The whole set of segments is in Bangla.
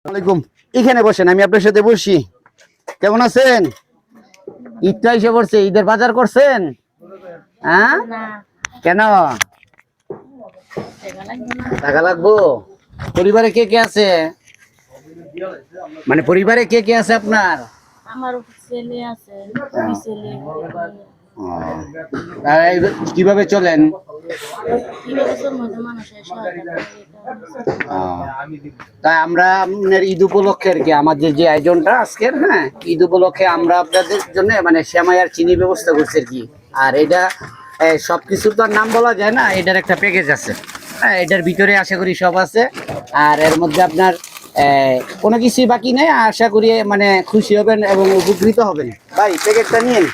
ওয়ালাইকুম। এখানে বসেন, আমি আপনার সাথে বসি। কেমন আছেন? ঈদটা এসে পড়ছে, ঈদের বাজার করছেন? হ্যাঁ, কেন টাকা লাগবো? পরিবারে কে কে আছে? মানে পরিবারে কে কে আছে আপনার? আমার ছেলে আছে, দুই ছেলে। ও, আর কিভাবে চলেন? কিভাবে চলবে মানুষের সহায়তা ও, তাই আমরা আপনার ঈদ উপলক্ষে আর কি আমাদের যে আয়োজনটা আজকের, হ্যাঁ, ঈদ উপলক্ষে আমরা আপনাদের জন্য মানে সেমাই আর চিনি ব্যবস্থা করছি আর কি। আর এটা সবকিছুর তো আর নাম বলা যায় না, এটার একটা প্যাকেজ আছে। হ্যাঁ, এটার ভিতরে আশা করি সব আছে। আর এর মধ্যে আপনার কোনো কিছুই বাকি নেই। আশা করি মানে খুশি হবেন এবং উপকৃত হবেন। ভাই প্যাকেটটা নিন।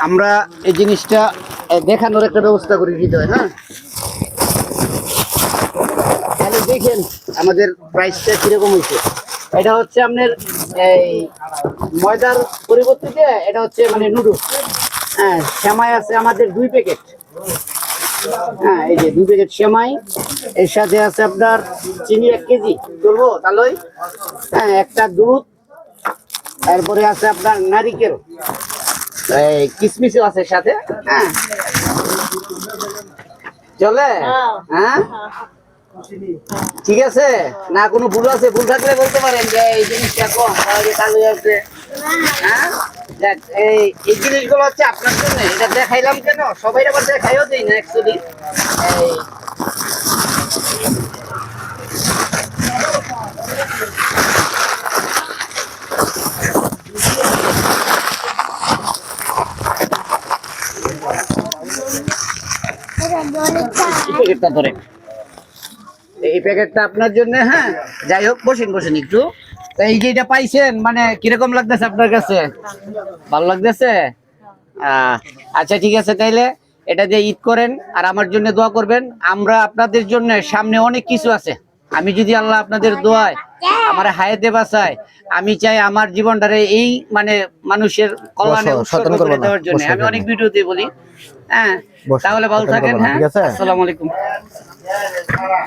আমরা এই জিনিসটা দেখানোর একটা ব্যবস্থা করে দিতে হয়। হ্যাঁ, তাহলে দেখেন আমাদের প্রাইসটা কিরকম হয়েছে। এটা হচ্ছে আপনার এই ময়দার পরিবর্তে এটা হচ্ছে মানে নুডলস। হ্যাঁ, সেমাই আছে আমাদের 2 প্যাকেট। হ্যাঁ, এই যে 2 প্যাকেট সেমাই, এর সাথে আছে আপনার চিনি 1 কেজি করবো তাহলে। হ্যাঁ, একটা দুধ, তারপরে আছে আপনার নারিকেল, এই কিশমিশও আছে সাথে। হ্যাঁ, চলে। হ্যাঁ, ঠিক আছে না? কোনো ভুল আছে? ভুল থাকলে বলতে পারেন যে এই জিনিসটা কম চালু আছে। হ্যাঁ, দেখ এই জিনিসগুলো হচ্ছে আপনার জন্য। এটা দেখাইলাম কেন, সবাই আবার দেখাইও দেই না অ্যাকচুয়ালি। এই প্যাকেটটা ধরে, এই প্যাকেটটা আপনার জন্য। হ্যাঁ, যাই হোক, বসেন বসেন একটু। তো এই যে এটা পাইছেন, মানে কিরকম লাগতেছে আপনার কাছে? ভালো লাগতেছে? আচ্ছা ঠিক আছে, তাইলে এটা দিয়ে ঈদ করেন আর আমার জন্য দোয়া করবেন। আমরা আপনাদের জন্য সামনে অনেক কিছু আছে। আমি যদি আল্লাহ আপনাদের দোয়ায় আমার হায়াতে বাঁচায়, আমি চাই আমার জীবনটারে এই মানে মানুষের কল্যাণে উৎসর্গ করে দেওয়ার জন্য। আমি অনেক ভিডিওতে বলি। হ্যাঁ, তাহলে ভালো থাকেন। হ্যাঁ, আসসালামু আলাইকুম।